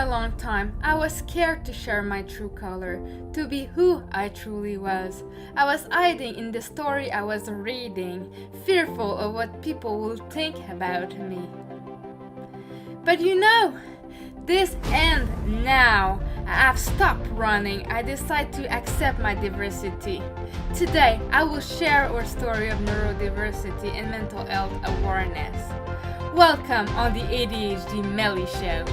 long time, I was scared to share my true color, to be who I truly was. I was hiding in the story I was reading, fearful of what people would think about me. But this ends now. I have stopped running. I decide to accept my diversity. Today, I will share our story of neurodiversity and mental health awareness. Welcome on the ADHD Melly Show.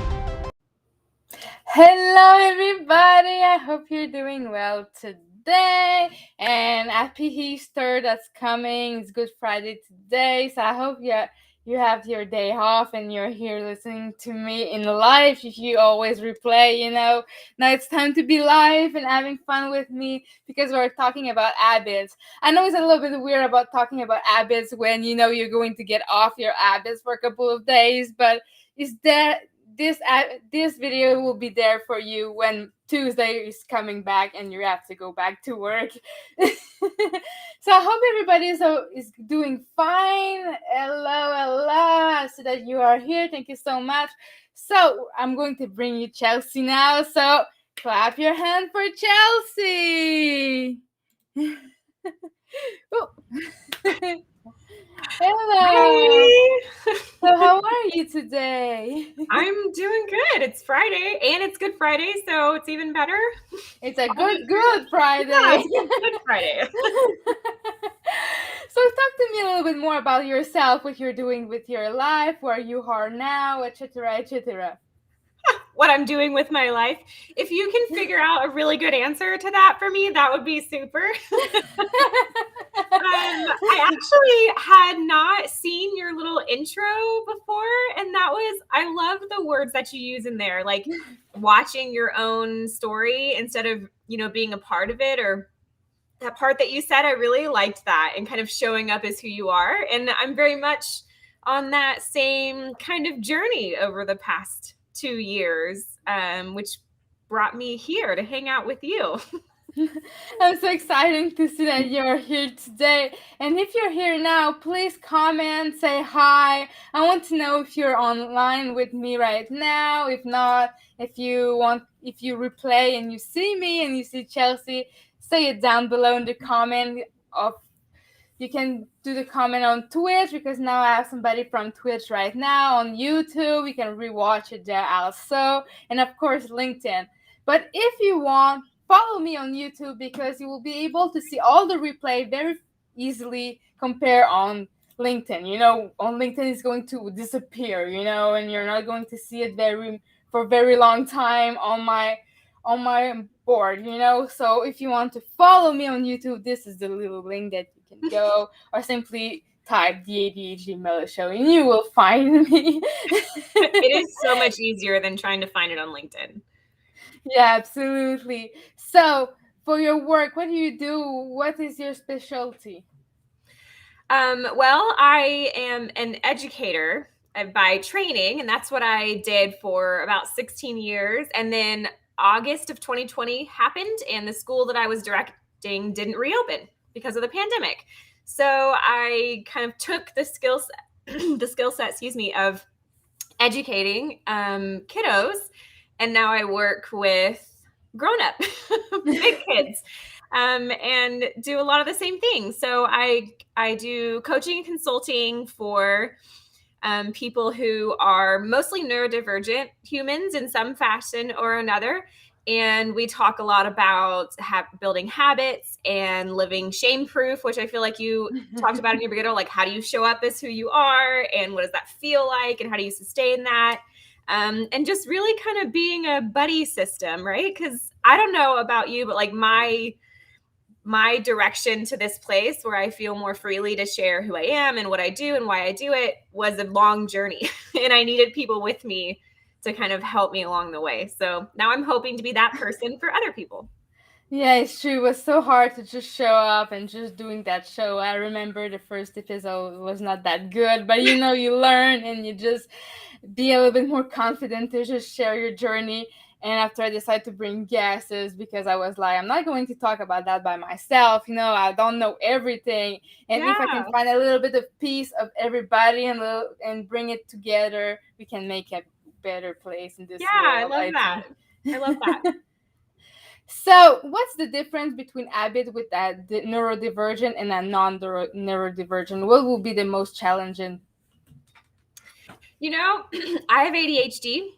Hello, everybody. I hope you're doing well today. And happy Easter that's coming. It's Good Friday today. So I hope you have your day off and you're here listening to me in live. If you always replay, now it's time to be live and having fun with me because we're talking about habits. I know it's a little bit weird about talking about habits when you're going to get off your habits for a couple of days, but is that this video will be there for you when Tuesday is coming back and you have to go back to work. So I hope everybody is doing fine. Hello, so that you are here. Thank you so much. So I'm going to bring you Chelsea now. So clap your hand for Chelsea. Oh. Hello. Hi. So how are you today? I'm doing good. It's Friday and it's Good Friday, so it's even better. It's a good Friday. Yeah, it's Good Friday. So talk to me a little bit more about yourself, what you're doing with your life, where you are now, etc., etc. What I'm doing with my life. If you can figure out a really good answer to that for me, that would be super. I actually had not seen your little intro before, and I love the words that you use in there, like watching your own story instead of, being a part of it, or that part that you said. I really liked that, and kind of showing up as who you are. And I'm very much on that same kind of journey over the past 2 years, which brought me here to hang out with you. I'm so excited to see that you're here today. And if you're here now, please comment, say hi. I want to know if you're online with me right now. If not, if you replay and you see me and you see Chelsea, say it down below in the comment you can do the comment on Twitch, because now I have somebody from Twitch right now. On YouTube, you can rewatch it there also. And of course, LinkedIn. But if you want, follow me on YouTube, because you will be able to see all the replay very easily compare on LinkedIn. On LinkedIn it's going to disappear, and you're not going to see it for a very long time on my board. So if you want to follow me on YouTube, this is the little link that you can go, or simply type the ADHD Mellow Show and you will find me. It is so much easier than trying to find it on LinkedIn. Yeah, absolutely. So for your work, what do you do? What is your specialty? Well, I am an educator by training, and that's what I did for about 16 years. And then August of 2020 happened, and the school that I was directing didn't reopen because of the pandemic. So I kind of took the skill set, of educating kiddos, and now I work with grown-up big kids. And do a lot of the same things. So I do coaching and consulting for people who are mostly neurodivergent humans in some fashion or another. And we talk a lot about building habits and living shame-proof, which I feel like you talked about in your beginning, like how do you show up as who you are, and what does that feel like, and how do you sustain that? And just really kind of being a buddy system, right? Because I don't know about you, but like my direction to this place where I feel more freely to share who I am and what I do and why I do it was a long journey. And I needed people with me to kind of help me along the way. So now I'm hoping to be that person for other people. Yeah, it's true. It was so hard to just show up and just doing that show. I remember the first episode was not that good, but you learn and you just be a little bit more confident to just share your journey. And after I decided to bring guests, because I was like, I'm not going to talk about that by myself. I don't know everything. And if I can Yeah. find a little bit of piece of everybody and bring it together, we can make a better place in this Yeah, I world, love I that. think. I love that. So, what's the difference between habit with that neurodivergent and a non-neurodivergent? What will be the most challenging? I have ADHD.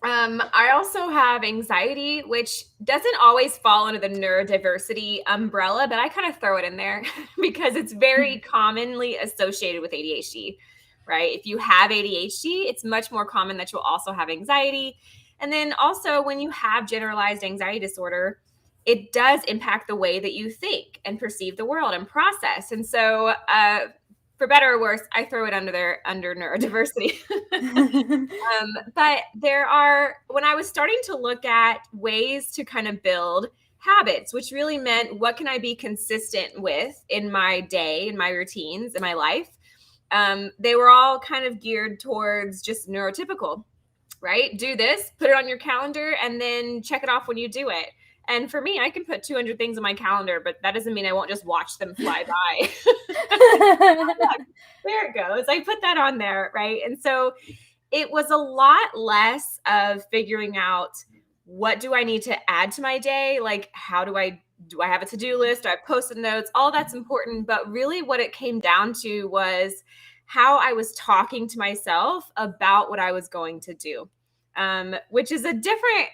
I also have anxiety, which doesn't always fall under the neurodiversity umbrella, but I kind of throw it in there because it's very commonly associated with ADHD, right? If you have ADHD, it's much more common that you'll also have anxiety. And then also, when you have generalized anxiety disorder, it does impact the way that you think and perceive the world and process. And so, for better or worse, I throw it under neurodiversity. But when I was starting to look at ways to kind of build habits, which really meant what can I be consistent with in my day, in my routines, in my life, they were all kind of geared towards just neurotypical, right? Do this, put it on your calendar, and then check it off when you do it. And for me, I can put 200 things on my calendar, but that doesn't mean I won't just watch them fly by. There it goes. I put that on there, right? And so it was a lot less of figuring out what do I need to add to my day? Like, do I have a to-do list? Do I have post-it notes? All that's important. But really what it came down to was how I was talking to myself about what I was going to do, which is a different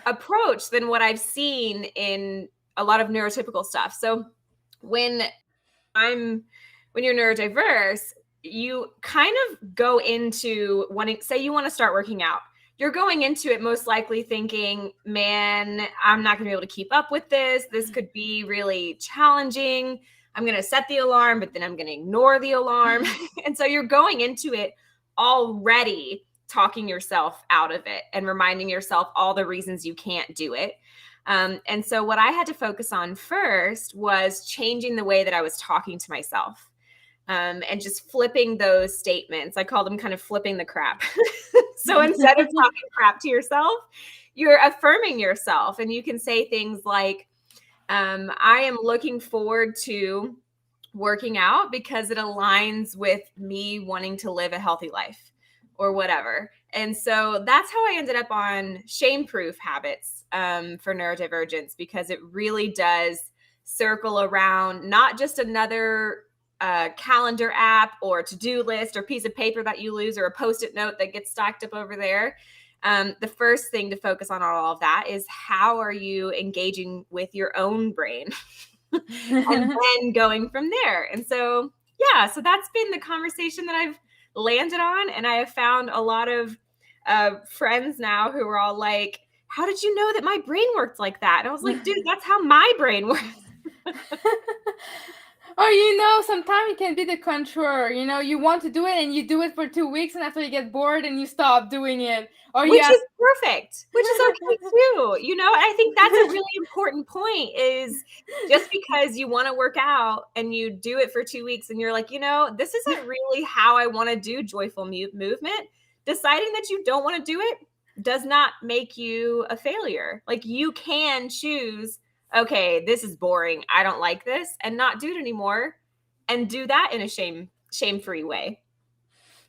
approach than what I've seen in a lot of neurotypical stuff. So when you're neurodiverse, you kind of go into say you want to start working out. You're going into it most likely thinking, man, I'm not going to be able to keep up with this. This could be really challenging. I'm going to set the alarm, but then I'm going to ignore the alarm. And so you're going into it already talking yourself out of it and reminding yourself all the reasons you can't do it. And so what I had to focus on first was changing the way that I was talking to myself. And just flipping those statements. I call them kind of flipping the crap. So instead of talking crap to yourself, you're affirming yourself. And you can say things like, I am looking forward to working out because it aligns with me wanting to live a healthy life or whatever. And so that's how I ended up on shame-proof habits for neurodivergence, because it really does circle around not just another calendar app or to-do list or piece of paper that you lose or a post-it note that gets stacked up over there. The first thing to focus on all of that is how are you engaging with your own brain and then going from there. And so, yeah, so that's been the conversation that I've landed on. And I have found a lot of friends now who are all like, how did you know that my brain worked like that? And I was like, dude, that's how my brain works. Or, sometimes it can be the contrary. You want to do it and you do it for 2 weeks and after you get bored and you stop doing it. Or Which is perfect, which is okay too. I think that's a really important point, is just because you want to work out and you do it for 2 weeks and you're like, this isn't really how I want to do joyful movement. Deciding that you don't want to do it does not make you a failure. Like, you can choose, okay, this is boring, I don't like this, and not do it anymore, and do that in a shame-free way.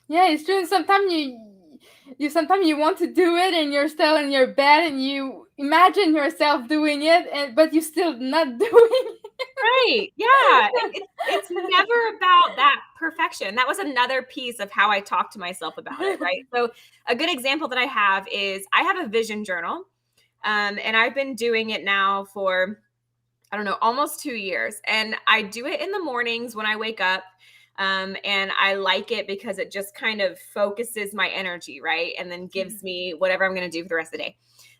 Yeah, it's true. Sometimes you want to do it and you're still in your bed and you imagine yourself doing it, but you're still not doing it. Right. Yeah. It's never about that perfection. That was another piece of how I talk to myself about it, right? So a good example that I have is I have a vision journal. And I've been doing it now for, I don't know, almost 2 years. And I do it in the mornings when I wake up. And I like it because it just kind of focuses my energy, right? And then gives me whatever I'm going to do for the rest of the day.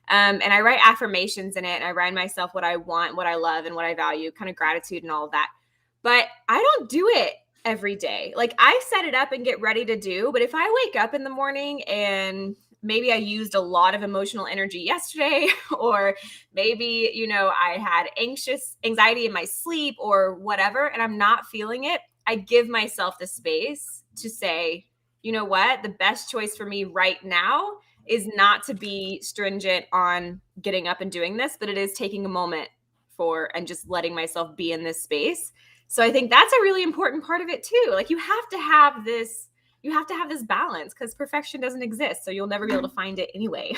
And I write affirmations in it, and I write myself what I want, what I love, and what I value, kind of gratitude and all of that. But I don't do it every day. Like, I set it up and get ready to do. But if I wake up in the morning and maybe I used a lot of emotional energy yesterday, or maybe, I had anxiety in my sleep or whatever, and I'm not feeling it, I give myself the space to say, you know what, the best choice for me right now is not to be stringent on getting up and doing this, but it is taking a moment and just letting myself be in this space. So I think that's a really important part of it too. Like, you have to have this, you have to have this balance because perfection doesn't exist. So you'll never be able to find it anyway.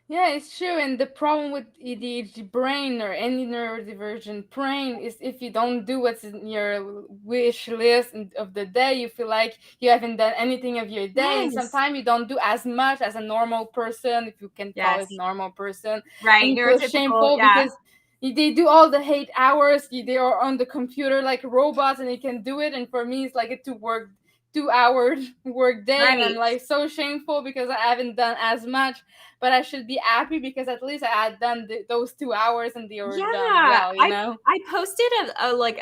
Yeah, it's true. And the problem with ADHD brain or any neurodivergent brain is if you don't do what's in your wish list of the day, you feel like you haven't done anything of your day. And Yes. sometimes you don't do as much as a normal person, if you can call Yes. it normal person. Right. And you feel Neurotypical. shameful Yeah. because they do all the 8 hours. They are on the computer like robots and they can do it. And for me, it's like a 2 hour work day. And I'm Right. like so shameful because I haven't done as much, but I should be happy because at least I had done those 2 hours and they were done Yeah. well, you know? I posted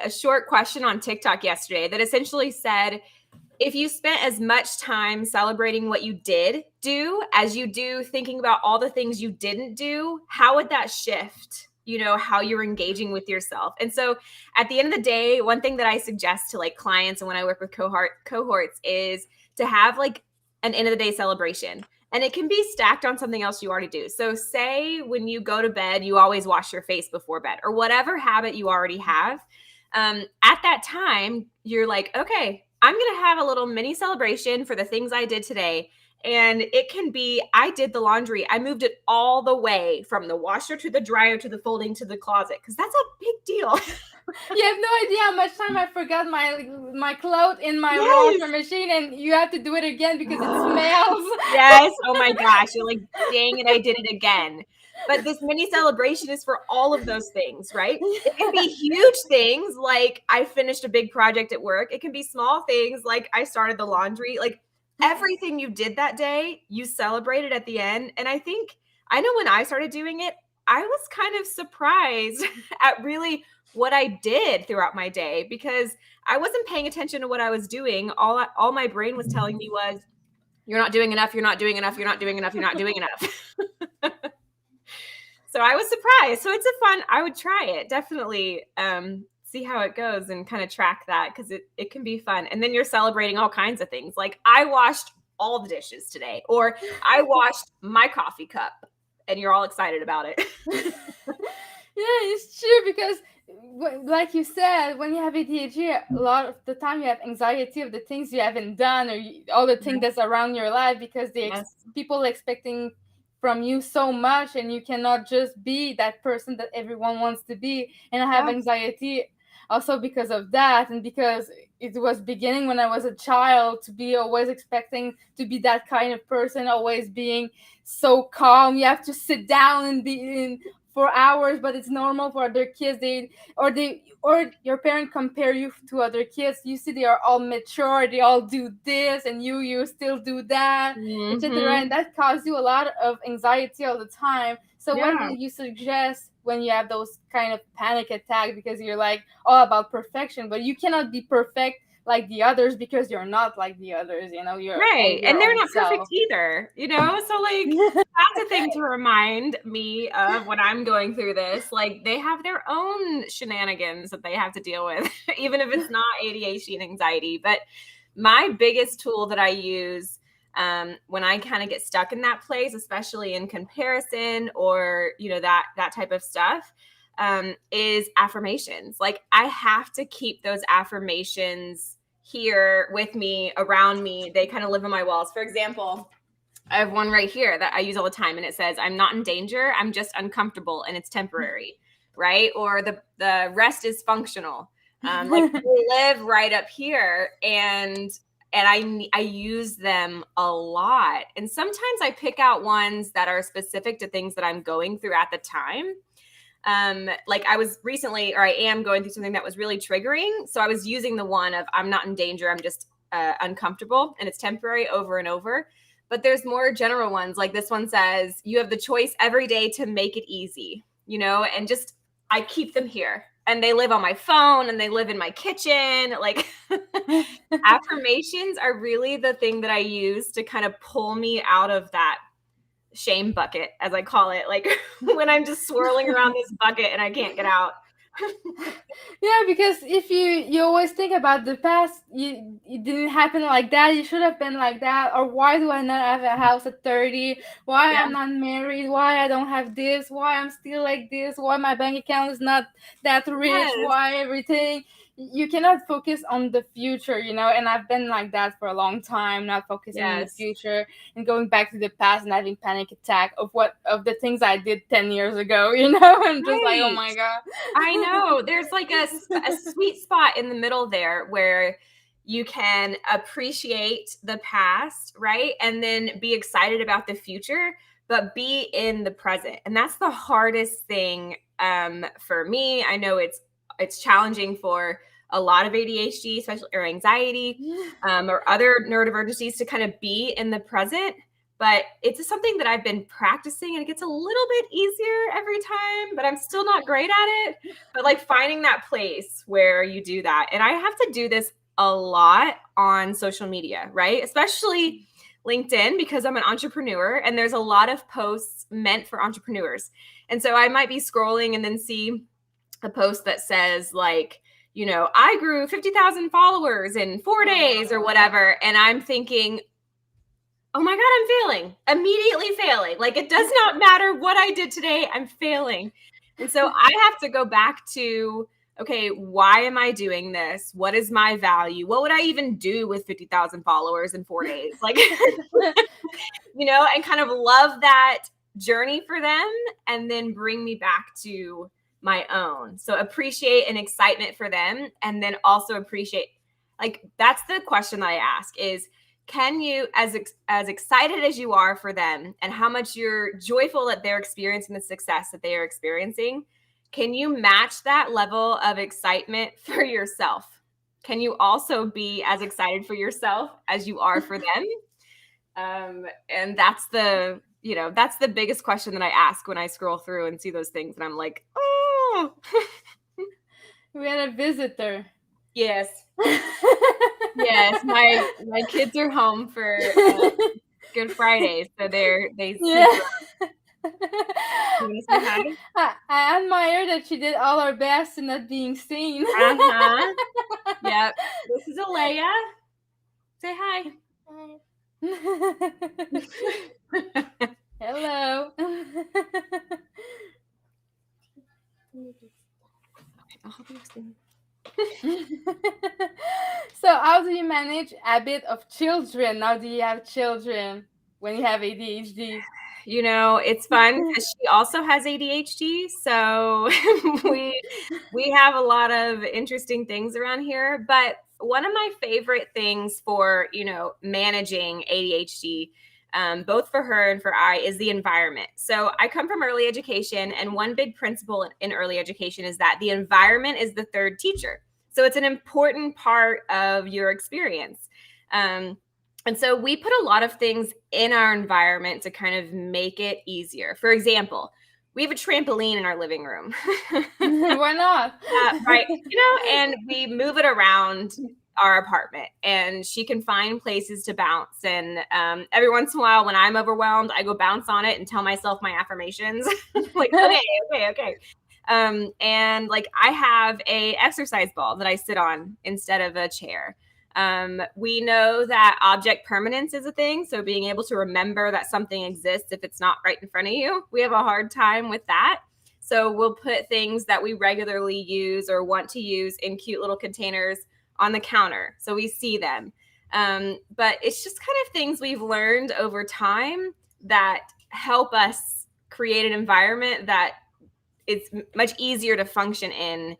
a short question on TikTok yesterday that essentially said, if you spent as much time celebrating what you did do as you do thinking about all the things you didn't do, how would that shift, how you're engaging with yourself? And so at the end of the day, one thing that I suggest to like clients and when I work with cohorts is to have like an end of the day celebration. And it can be stacked on something else you already do. So say when you go to bed, you always wash your face before bed or whatever habit you already have. At that time, you're like, okay, I'm going to have a little mini celebration for the things I did today. And it can be, I did the laundry. I moved it all the way from the washer to the dryer to the folding to the closet because that's a big deal. You have no idea how much time I forgot my clothes in my Yes. washer machine, and you have to do it again because it smells. Yes. Oh my gosh. You're like, dang it, I did it again. But this mini celebration is for all of those things, right? It can be huge things like I finished a big project at work. It can be small things like I started the laundry. Like everything you did that day, you celebrated at the end. And I know when I started doing it, I was kind of surprised at really what I did throughout my day because I wasn't paying attention to what I was doing. All my brain was telling me was, you're not doing enough, you're not doing enough, you're not doing enough, you're not doing enough. So I was surprised. So I would try it. Definitely see how it goes and kind of track that because it can be fun. And then you're celebrating all kinds of things. Like I washed all the dishes today, or I washed my coffee cup, and you're all excited about it. Yeah, it's true because, like you said, when you have ADHD, a lot of the time you have anxiety of the things you haven't done or all the things that's around your life because Yes. people expecting from you so much, and you cannot just be that person that everyone wants to be. And I have anxiety also because of that, and because it was beginning when I was a child to be always expecting to be that kind of person, always being so calm. You have to sit down and be in for hours, but it's normal for other kids. Or your parent compare you to other kids. You see they are all mature, they all do this, and you still do that, etc. And that causes you a lot of anxiety all the time. So what would you suggest when you have those kind of panic attack because you're like all about perfection, but you cannot be perfect like the others because you're not like the others, you're Right. your And they're own not perfect self. either, so like that's a thing to remind me of when I'm going through this. Like they have their own shenanigans that they have to deal with, even if it's not ADHD and anxiety. But my biggest tool that I use when I kind of get stuck in that place, especially in comparison or, that type of stuff, is affirmations. Like I have to keep those affirmations here with me, around me. They kind of live on my walls. For example, I have one right here that I use all the time, and it says, I'm not in danger, I'm just uncomfortable, and it's temporary, right? Or the rest is functional. Like they live right up here, and I use them a lot. And sometimes I pick out ones that are specific to things that I'm going through at the time. Like I am going through something that was really triggering. So I was using the one of I'm not in danger, I'm just uncomfortable, and it's temporary over and over. But there's more general ones. Like this one says, you have the choice every day to make it easy, and just I keep them here. And they live on my phone and they live in my kitchen. Like affirmations are really the thing that I use to kind of pull me out of that shame bucket, as I call it, like when I'm just swirling around this bucket and I can't get out. Yeah, because if you always think about the past, it didn't happen like that, you should have been like that, or why do I not have a house at 30, why I'm not married, why I don't have this, why I'm still like this, why my bank account is not that rich, why everything. you cannot focus on the future, and I've been like that for a long time, not focusing on the Yes. future and going back to the past and having panic attack of the things I did 10 years ago. I'm just like, oh Right. my god. I know. There's like a sweet spot in the middle there where you can appreciate the past, right? And then be excited about the future, but be in the present. And that's the hardest thing for me. I know it's challenging for a lot of ADHD, especially or anxiety, or other neurodivergencies to kind of be in the present. But it's something that I've been practicing, and it gets a little bit easier every time, but I'm still not great at it. But like finding that place where you do that. And I have to do this a lot on social media, right? Especially LinkedIn, because I'm an entrepreneur and there's a lot of posts meant for entrepreneurs. And so I might be scrolling and then see a post that says like, I grew 50,000 followers in 4 days or whatever. And I'm thinking, oh my God, I'm failing, immediately failing. Like it does not matter what I did today, I'm failing. And so I have to go back to, okay, why am I doing this? What is my value? What would I even do with 50,000 followers in 4 days? Like, and kind of love that journey for them and then bring me back to my own. So appreciate and excitement for them. And then also appreciate, like, that's the question that I ask is, can you, as excited as you are for them and how much you're joyful that they're experiencing the success that they are experiencing, can you match that level of excitement for yourself? Can you also be as excited for yourself as you are for them? And that's the biggest question that I ask when I scroll through and see those things. And I'm like, oh, We had a visitor. yes. Yes, my kids are home for Good Friday, so they Yeah. You want to say hi? I admire that she did all her best in not being seen. Uh-huh. Yep. This is Alea. Say hi. Hello. So how do you manage habit of children? Now do you have children when you have ADHD? It's fun because she also has ADHD, so we have a lot of interesting things around here. But one of my favorite things for managing ADHD, both for her and for I, is the environment. So I come from early education, and one big principle in early education is that the environment is the third teacher. So it's an important part of your experience. And so we put a lot of things in our environment to kind of make it easier. For example, we have a trampoline in our living room. Why not? Right. And we move it around our apartment, and she can find places to bounce. And every once in a while, when I'm overwhelmed, I go bounce on it and tell myself my affirmations. Like, okay. And like I have a exercise ball that I sit on instead of a chair. We know that object permanence is a thing. So being able to remember that something exists if it's not right in front of you, we have a hard time with that. So we'll put things that we regularly use or want to use in cute little containers on the counter, so we see them. But it's just kind of things we've learned over time that help us create an environment that it's much easier to function in.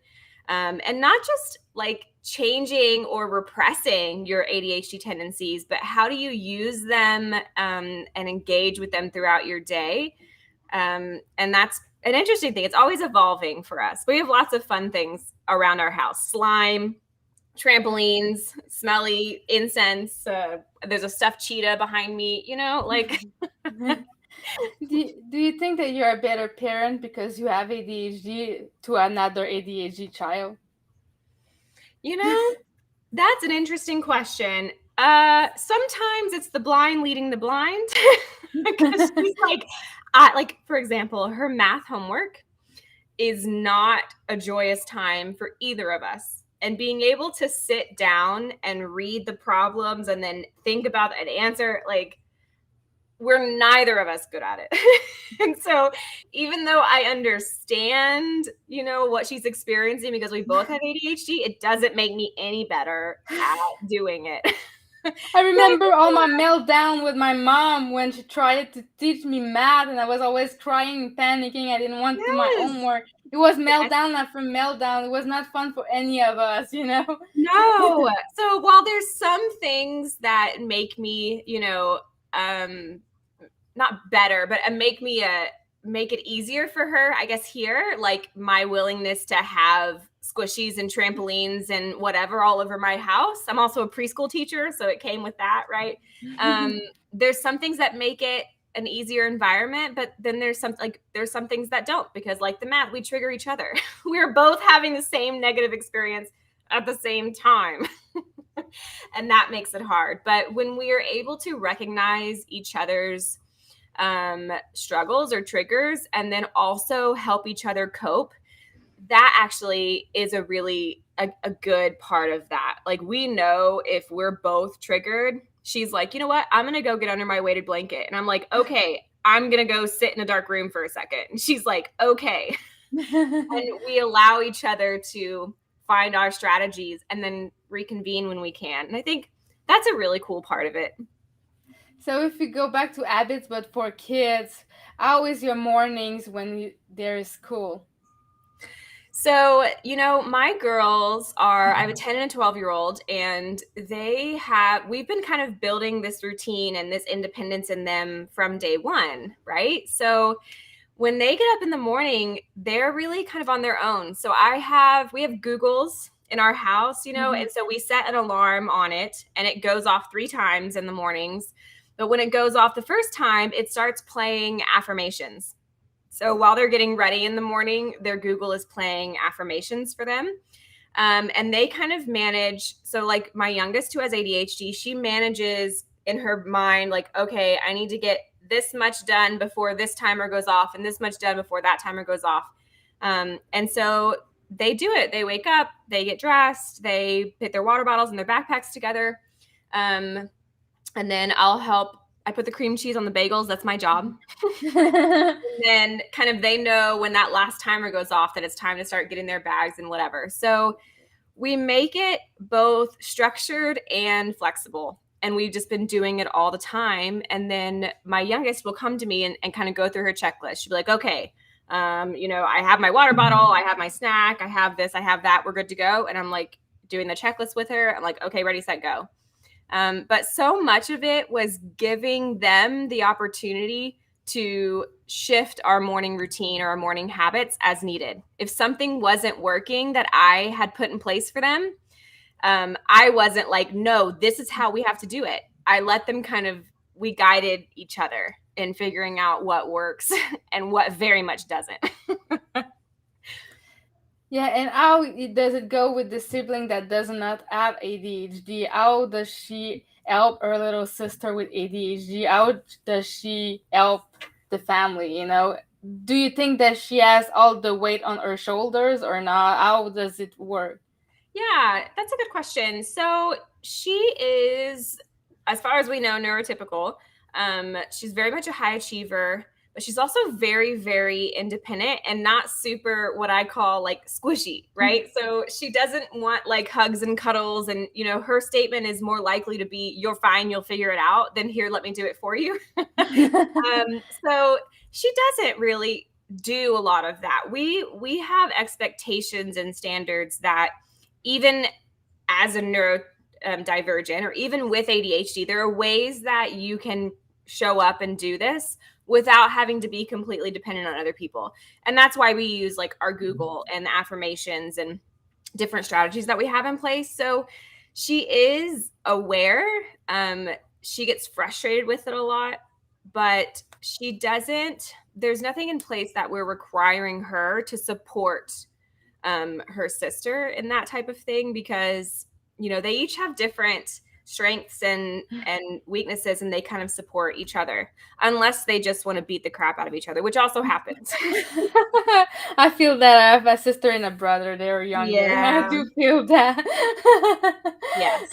And not just like changing or repressing your ADHD tendencies, but how do you use them and engage with them throughout your day? And that's an interesting thing. It's always evolving for us. We have lots of fun things around our house: slime, trampolines, smelly incense. There's a stuffed cheetah behind me, like. Do you think that you're a better parent because you have ADHD to another ADHD child? That's an interesting question. Sometimes it's the blind leading the blind. Because she's like, for example, her math homework is not a joyous time for either of us. And being able to sit down and read the problems and then think about an answer, like, we're neither of us good at it. And so even though I understand, what she's experiencing because we both have ADHD, it doesn't make me any better at doing it. I remember all my meltdown with my mom when she tried to teach me math, and I was always crying and panicking. I didn't want to do my Yes. homework. It was Yes. meltdown after meltdown. It was not fun for any of us, No. So while there's some things that make me, not better, but make it easier for her, I guess here, like my willingness to have squishies and trampolines and whatever all over my house. I'm also a preschool teacher, so it came with that, right? There's some things that make it an easier environment, but then there's some things that don't, because like the math, we trigger each other. We're both having the same negative experience at the same time. And that makes it hard. But when we are able to recognize each other's struggles or triggers, and then also help each other cope, that actually is a really a good part of that. Like, we know if we're both triggered, she's like, you know what, I'm gonna go get under my weighted blanket, and I'm like, okay, I'm gonna go sit in a dark room for a second, and she's like, okay. And we allow each other to find our strategies and then reconvene when we can. And I think that's a really cool part of it. So if we go back to habits, but for kids, how is your mornings when there is school? So, my girls I have a 10 and a 12-year-old, and we've been kind of building this routine and this independence in them from day one, right? So when they get up in the morning, they're really kind of on their own. So we have Googles in our house, and so we set an alarm on it, and it goes off 3 times in the mornings. But when it goes off the first time, it starts playing affirmations. So while they're getting ready in the morning, their Google is playing affirmations for them. And they kind of manage. So like my youngest, who has ADHD, she manages in her mind, like, okay, I need to get this much done before this timer goes off, and this much done before that timer goes off. And so they do it. They wake up, they get dressed, they put their water bottles and their backpacks together. And then I put the cream cheese on the bagels. That's my job. And then kind of they know when that last timer goes off that it's time to start getting their bags and whatever. So we make it both structured and flexible. And we've just been doing it all the time. And then my youngest will come to me and kind of go through her checklist. She'll be like, okay, I have my water bottle, I have my snack, I have this, I have that, we're good to go. And I'm like doing the checklist with her. I'm like, okay, ready, set, go. But so much of it was giving them the opportunity to shift our morning routine or our morning habits as needed. If something wasn't working that I had put in place for them, I wasn't like, no, this is how we have to do it. I let them we guided each other in figuring out what works and what very much doesn't. Yeah, and how does it go with the sibling that does not have ADHD? How does she help her little sister with ADHD? How does she help the family, Do you think that she has all the weight on her shoulders or not? How does it work? Yeah, that's a good question. So she is, as far as we know, neurotypical. She's very much a high achiever, but she's also very, very independent and not super what I call like squishy, right? So she doesn't want like hugs and cuddles, and her statement is more likely to be, you're fine, you'll figure it out, than here, let me do it for you. So she doesn't really do a lot of that. We have expectations and standards that even as a neurodivergent or even with ADHD, there are ways that you can show up and do this without having to be completely dependent on other people. And that's why we use like our Google and the affirmations and different strategies that we have in place. So she is aware. She gets frustrated with it a lot, but there's nothing in place that we're requiring her to support her sister in that type of thing, because they each have different strengths and weaknesses, and they kind of support each other, unless they just want to beat the crap out of each other, which also happens. I feel that I have a sister and a brother. They're younger. Yeah. I do feel that. Yes.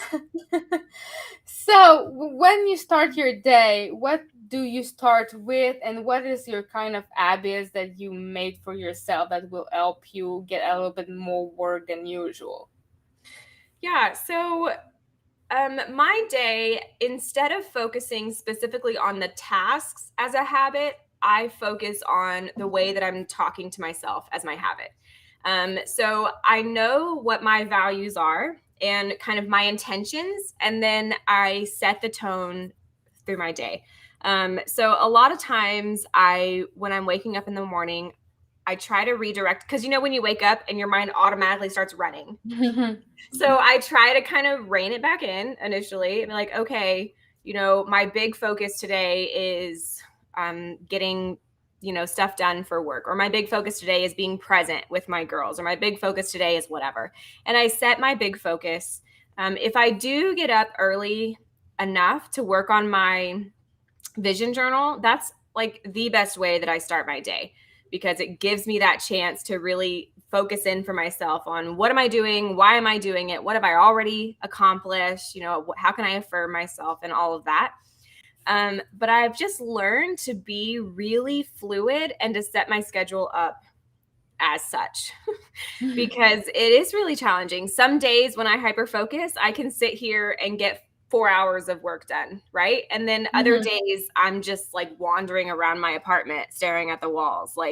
So when you start your day, what do you start with, and what is your kind of habits that you made for yourself that will help you get a little bit more work than usual? Yeah, so my day, instead of focusing specifically on the tasks as a habit, I focus on the way that I'm talking to myself as my habit. So I know what my values are and kind of my intentions, and then I set the tone through my day. So a lot of times, when I'm waking up in the morning, I try to redirect, because when you wake up and your mind automatically starts running. So I try to kind of rein it back in initially and be like, okay, my big focus today is getting, stuff done for work, or my big focus today is being present with my girls, or my big focus today is whatever. And I set my big focus. If I do get up early enough to work on my vision journal, that's like the best way that I start my day, because it gives me that chance to really focus in for myself on what am I doing? Why am I doing it? What have I already accomplished? How can I affirm myself and all of that? But I've just learned to be really fluid and to set my schedule up as such because it is really challenging. Some days when I hyper focus, I can sit here and get 4 hours of work done, right? And then other days I'm just like wandering around my apartment staring at the walls. So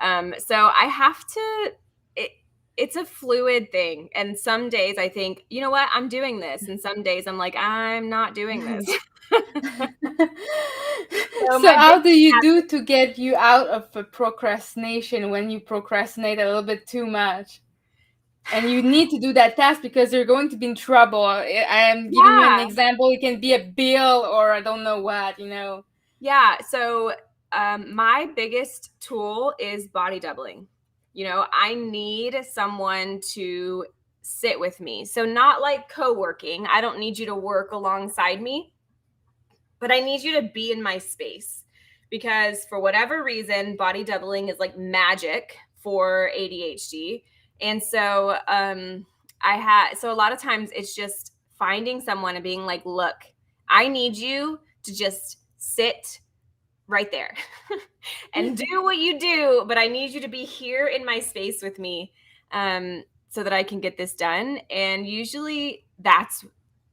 I have to, it's a fluid thing. And some days I think, you know what, I'm doing this. And some days I'm like, I'm not doing this. So how do you do to get you out of procrastination when you procrastinate a little bit too much? And you need to do that task because you're going to be in trouble. I am giving you an example. It can be a bill or I don't know what, Yeah. So my biggest tool is body doubling. I need someone to sit with me. So not like co-working. I don't need you to work alongside me, but I need you to be in my space, because for whatever reason, body doubling is like magic for ADHD. And so so a lot of times it's just finding someone and being like, look, I need you to just sit right there and do what you do, but I need you to be here in my space with me so that I can get this done. And usually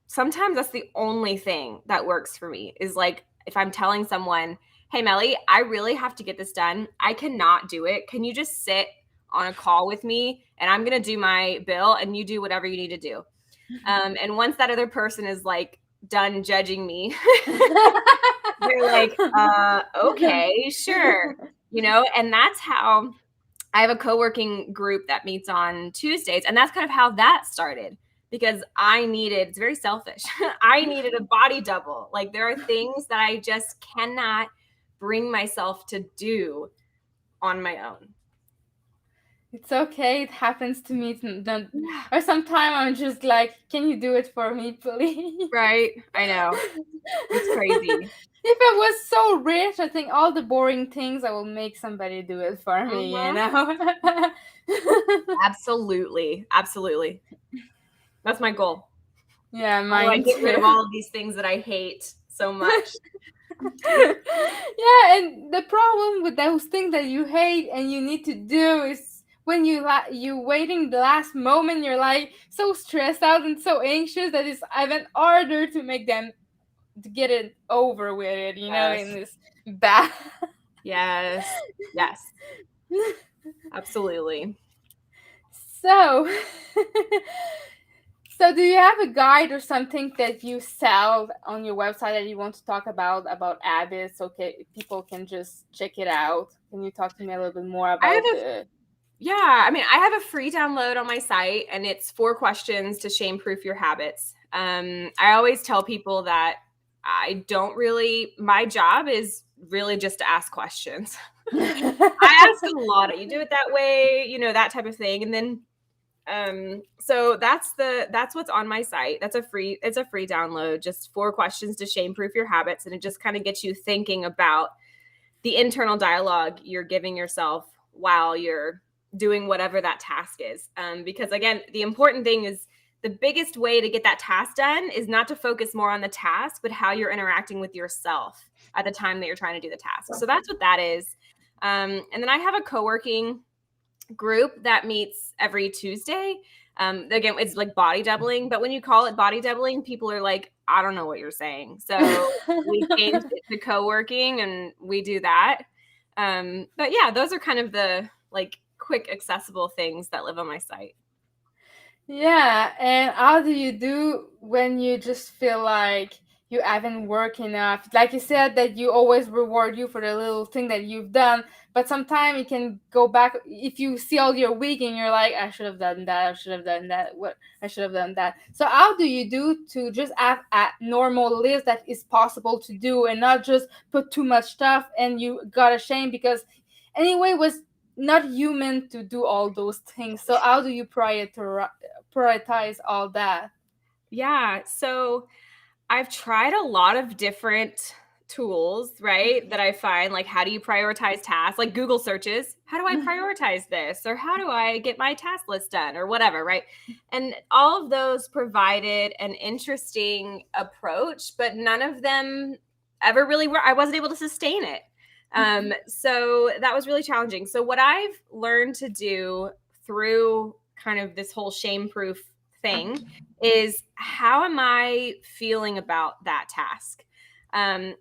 sometimes that's the only thing that works for me, is like if I'm telling someone, hey, Melly, I really have to get this done. I cannot do it. Can you just sit on a call with me and I'm going to do my bill and you do whatever you need to do. And once that other person is like done judging me, they're like, okay, sure. And that's how I have a co-working group that meets on Tuesdays. And that's kind of how that started, because it's very selfish. I needed a body double. Like there are things that I just cannot bring myself to do on my own. It's okay. It happens to me. Or sometimes I'm just like, can you do it for me, please? Right. I know. It's crazy. If I was so rich, I think all the boring things I will make somebody do it for me, Absolutely. Absolutely. That's my goal. Yeah, mine too. Get rid of all of these things that I hate so much. Yeah, and the problem with those things that you hate and you need to do is when you waiting the last moment, you're like so stressed out and so anxious that it's even harder to make them to get it over with it, in this bad. Yes. Absolutely. So do you have a guide or something that you sell on your website that you want to talk about habits? Okay, people can just check it out. Can you talk to me a little bit more about it? Yeah, I mean, I have a free download on my site, and it's 4 questions to shame-proof your habits. I always tell people that my job is really just to ask questions. I ask a lot. You do it that way, that type of thing. And then, so that's what's on my site. It's a free download, just 4 questions to shame-proof your habits. And it just kind of gets you thinking about the internal dialogue you're giving yourself while you're doing whatever that task is. Because again, the important thing is the biggest way to get that task done is not to focus more on the task, but how you're interacting with yourself at the time that you're trying to do the task. So that's what that is. And then I have a co-working group that meets every Tuesday. Again, it's like body doubling, but when you call it body doubling, people are like, I don't know what you're saying. So we changed it to co-working and we do that. But yeah, those are kind of the like quick accessible things that live on my site. Yeah, and how do you do when you just feel like you haven't worked enough? Like you said that you always reward you for the little thing that you've done, but sometimes it can go back if you see all your week and you're like, I should have done that, I should have done that, what I should have done that. So how do you do to just have a normal list that is possible to do and not just put too much stuff and you got ashamed because anyway was not human to do all those things. So how do you prioritize all that? Yeah. So I've tried a lot of different tools, right? That I find like, how do you prioritize tasks? Like Google searches, how do I prioritize this? Or how do I get my task list done or whatever, right? And all of those provided an interesting approach, but none of them ever really were. I wasn't able to sustain it. So that was really challenging. So what I've learned to do through kind of this whole shame proof thing is how am I feeling about that task?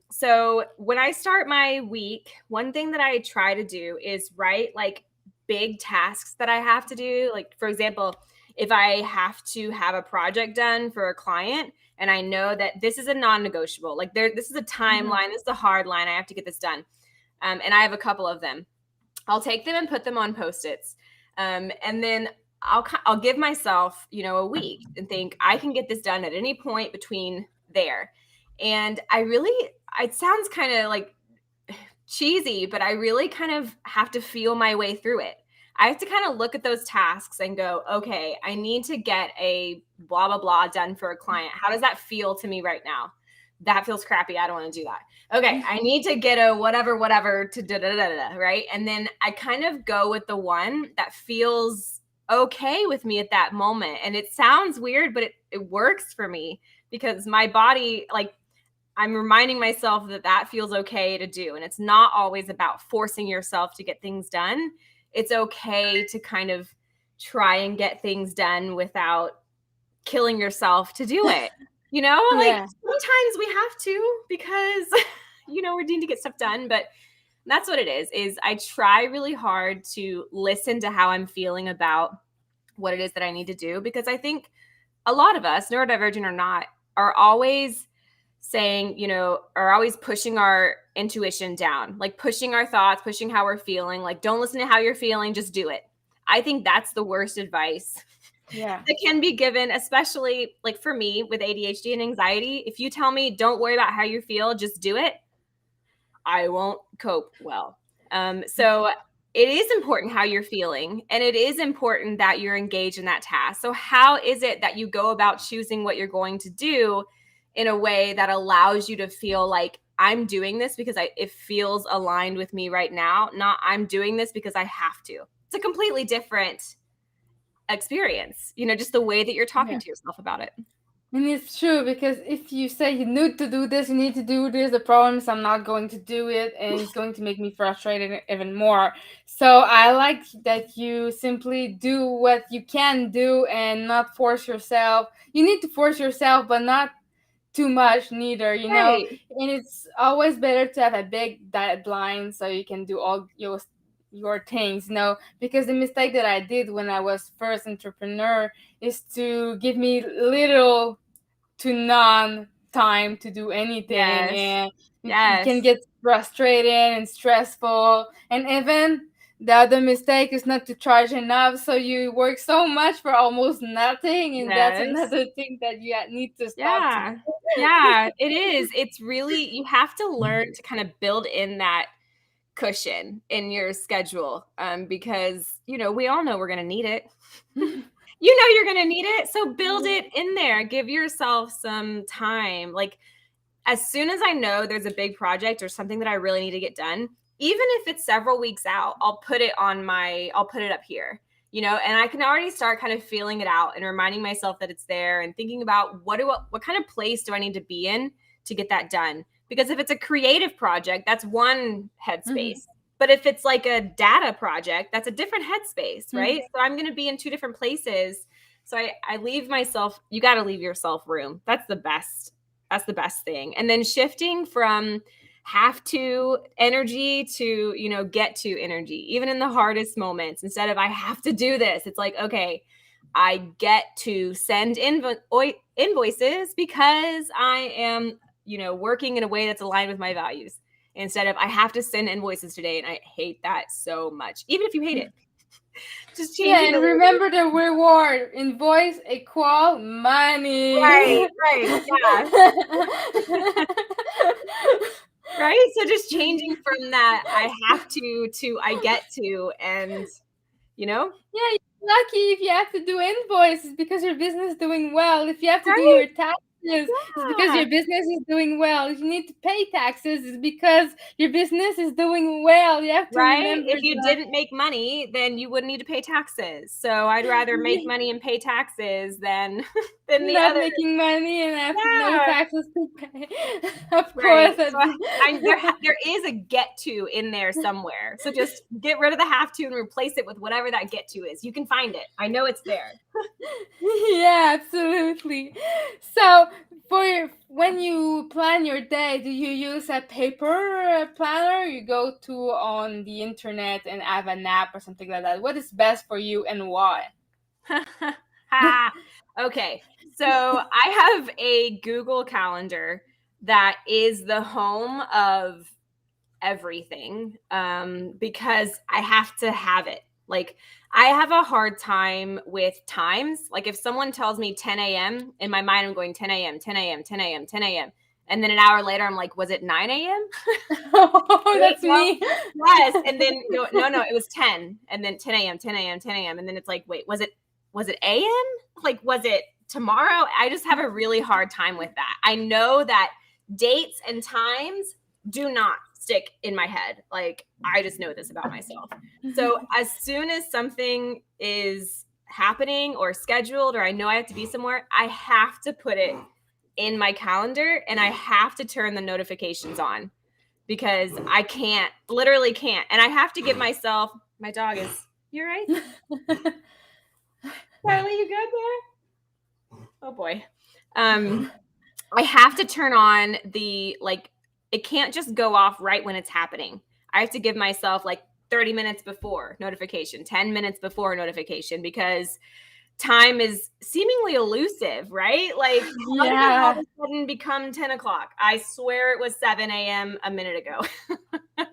So when I start my week, one thing that I try to do is write like big tasks that I have to do. Like, for example, if I have to have a project done for a client and I know that this is a non-negotiable, like this is a timeline, this is a hard line, I have to get this done. And I have a couple of them. I'll take them and put them on Post-its. And then I'll give myself, a week and think I can get this done at any point between there. And it sounds kind of like cheesy, but I really kind of have to feel my way through it. I have to kind of look at those tasks and go, okay, I need to get a blah, blah, blah done for a client. How does that feel to me right now? That feels crappy. I don't want to do that. Okay, I need to get a whatever to da, right? And then I kind of go with the one that feels okay with me at that moment. And it sounds weird, but it works for me because my body, like, I'm reminding myself that feels okay to do. And it's not always about forcing yourself to get things done. It's okay to kind of try and get things done without killing yourself to do it. Like Yeah. sometimes we have to because, we need to get stuff done. But that's what it is I try really hard to listen to how I'm feeling about what it is that I need to do. Because I think a lot of us, neurodivergent or not, are always saying, are always pushing our intuition down, like pushing our thoughts, pushing how we're feeling, like don't listen to how you're feeling, just do it. I think that's the worst advice Yeah. that can be given, especially like for me with ADHD and anxiety. If you tell me don't worry about how you feel, just do it, I won't cope well. So it is important how you're feeling, and it is important that you're engaged in that task. So how is it that you go about choosing what you're going to do in a way that allows you to feel like I'm doing this because it feels aligned with me right now, not I'm doing this because I have to. It's a completely different experience, just the way that you're talking to yourself about it. And it's true because if you say you need to do this, you need to do this, the problem is I'm not going to do it and it's going to make me frustrated even more. So I like that you simply do what you can do and not force yourself. You need to force yourself, but not too much neither, Right. And it's always better to have a big deadline so you can do all your things, because the mistake that I did when I was first entrepreneur is to give me little to none time to do anything, Yes. and you can Yes. get frustrated and stressful. And even the other mistake is not to charge enough, so you work so much for almost nothing, and that's Yes. another thing that you need to stop to do. Yeah. Yeah, it is. It's really, you have to learn to kind of build in that cushion in your schedule, because, we all know we're going to need it. You're going to need it. So build it in there. Give yourself some time. Like, as soon as I know there's a big project or something that I really need to get done, even if it's several weeks out, I'll put it up here. you know, and I can already start kind of feeling it out and reminding myself that it's there and thinking about what kind of place do I need to be in to get that done? Because if it's a creative project, that's one headspace. But if it's like a data project, that's a different headspace, right? So I'm going to be in two different places. So I leave myself, you got to leave yourself room. That's the best. That's the best thing. And then shifting from have to energy to, you know, get to energy, even in the hardest moments. Instead of I have to do this, it's like, okay, I get to send invoices because I am, you know, working in a way that's aligned with my values. Instead of I have to send invoices today, and I hate that so much. Even if you hate it, just change it. And remember the reward: invoice equal money. Right, yeah. Right? So just changing from that I have to I get to, and, you know? Yeah, you're lucky if you have to do invoices because your business is doing well. If you have to do Right? your taxes, it's because your business is doing well. If you need to pay taxes, it's because your business is doing well. You have to Right? remember If you that. didn't make money, then you wouldn't need to pay taxes. So I'd rather make money and pay taxes than the Not other. making money and have no Yeah. taxes to pay. Of Right. course. So there is a get to in there somewhere. So just get rid of the have to and replace it with whatever that get to is. You can find it. I know it's there. Yeah, absolutely. So, when you plan your day, do you use a paper planner? You go to on the internet and have an app or something like that. What is best for you and why? Okay. So I have a Google Calendar that is the home of everything, because I have to have it. Like, I have a hard time with times. Like, if someone tells me 10 a.m., in my mind, I'm going 10 a.m., 10 a.m., 10 a.m., 10 a.m. And then an hour later, I'm like, was it 9 a.m.? Oh, Wait, that's no. me. Yes. And then no, it was 10. And then 10 a.m., 10 a.m., 10 a.m. And then it's like, wait, was it a.m.? Like, was it tomorrow? I just have a really hard time with that. I know that dates and times do not stick in my head. Like, I just know this about myself. So as soon as something is happening or scheduled, or I know I have to be somewhere, I have to put it in my calendar and I have to turn the notifications on, because I literally can't. And I have to give myself, my dog is, you right? Charlie, you good there? Oh boy. I have to turn on it can't just go off right when it's happening. I have to give myself like 30 minutes before notification, 10 minutes before notification, because time is seemingly elusive, right? Like, how did it all of a sudden become 10 o'clock? I swear it was 7 a.m. a minute ago.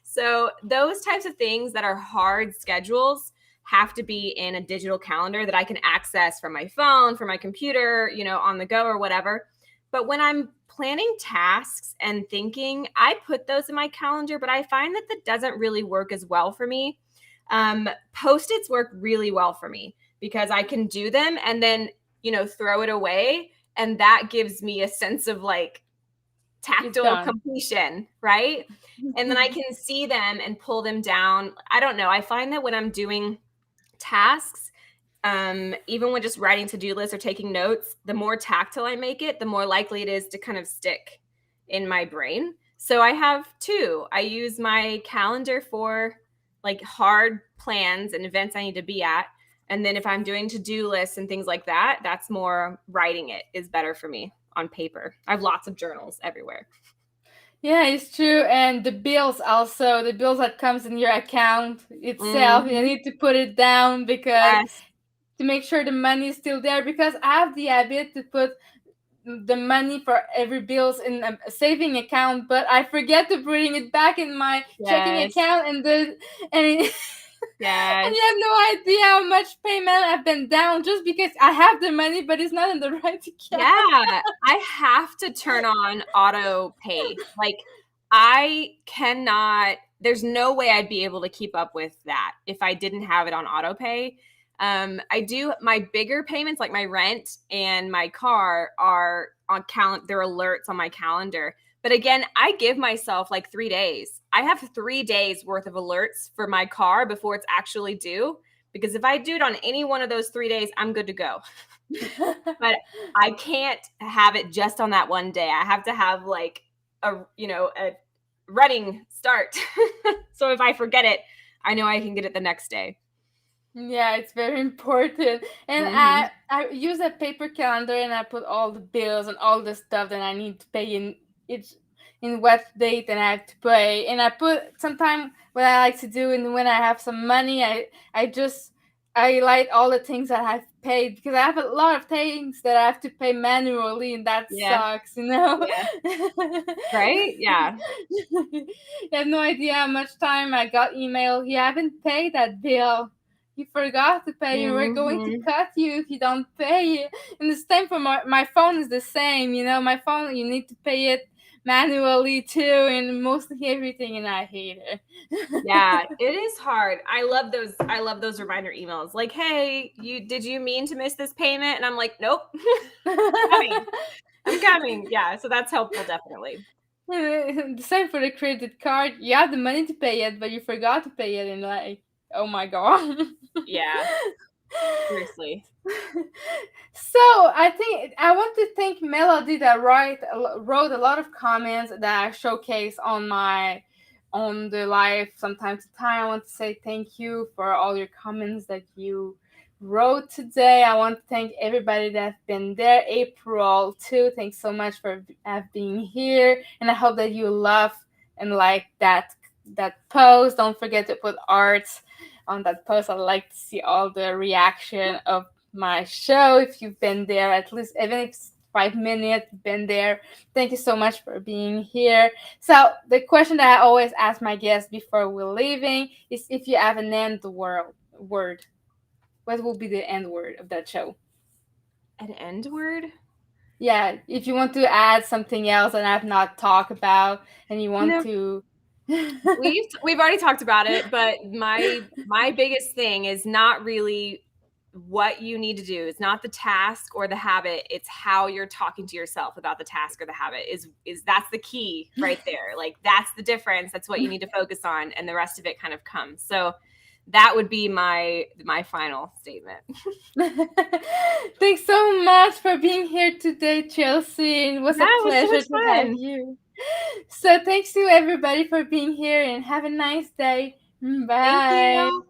So those types of things that are hard schedules have to be in a digital calendar that I can access from my phone, from my computer, you know, on the go or whatever. But when I'm planning tasks and thinking, I put those in my calendar, but I find that doesn't really work as well for me. Post-its work really well for me because I can do them and then, you know, throw it away. And that gives me a sense of like tactile completion, right? And then I can see them and pull them down. I don't know. I find that when I'm doing tasks, even when just writing to-do lists or taking notes, the more tactile I make it, the more likely it is to kind of stick in my brain. So I have two. I use my calendar for like hard plans and events I need to be at. And then if I'm doing to-do lists and things like that, that's more writing it is better for me on paper. I have lots of journals everywhere. Yeah, it's true. And the bills also, the bills that comes in your account itself, you need to put it down because to make sure the money is still there, because I have the habit to put the money for every bills in a saving account, but I forget to bring it back in my checking account, and and you have no idea how much payment I've been down just because I have the money, but it's not in the right account. Yeah, I have to turn on auto pay. Like, I cannot, there's no way I'd be able to keep up with that if I didn't have it on auto pay. I do my bigger payments, like my rent and my car, are on they're alerts on my calendar. But again, I give myself like 3 days. I have 3 days worth of alerts for my car before it's actually due, because if I do it on any one of those 3 days, I'm good to go. But I can't have it just on that one day. I have to have like a running start. So if I forget it, I know I can get it the next day. Yeah, it's very important. And Mm-hmm. I use a paper calendar, and I put all the bills and all the stuff that I need to pay in what date, and I have to pay. And I put sometime what I like to do, and when I have some money, I write all the things that I've paid, because I have a lot of things that I have to pay manually, and that Yeah. sucks, you know. Yeah. Right? Yeah. You have no idea how much time I got email. You haven't paid that bill. You forgot to pay, and we're going to Mm-hmm. cut you if you don't pay it. And the same for my phone is the same. You know, my phone, you need to pay it manually too, and mostly everything, and I hate it. Yeah, it is hard. I love those reminder emails. Like, hey, did you mean to miss this payment? And I'm like, nope. I'm coming. Yeah, so that's helpful, definitely. The same for the credit card. You have the money to pay it, but you forgot to pay it, and like, oh my god. Yeah, seriously. So I think I want to thank Melody that wrote a lot of comments that I showcase on the live sometimes to time. I want to say thank you for all your comments that you wrote today. I want to thank everybody that's been there. April too. Thanks so much for being here, and I hope that you love and like that post. Don't forget to put arts on that post. I'd like to see all the reaction of my show. If you've been there, at least even if it's 5 minutes, you've been there. Thank you so much for being here. So the question that I always ask my guests before we're leaving is, if you have an word, what will be the end word of that show? An end word? Yeah, if you want to add something else that I've not talked about, and you want to. We've already talked about it, but my biggest thing is not really what you need to do. It's not the task or the habit. It's how you're talking to yourself about the task or the habit. Is that's the key right there. Like, that's the difference. That's what you need to focus on, and the rest of it kind of comes. So that would be my final statement. Thanks so much for being here today, Chelsea. It was a It was so pleasure much to have fun. you. So thanks to everybody for being here, and have a nice day. Thank Bye. you.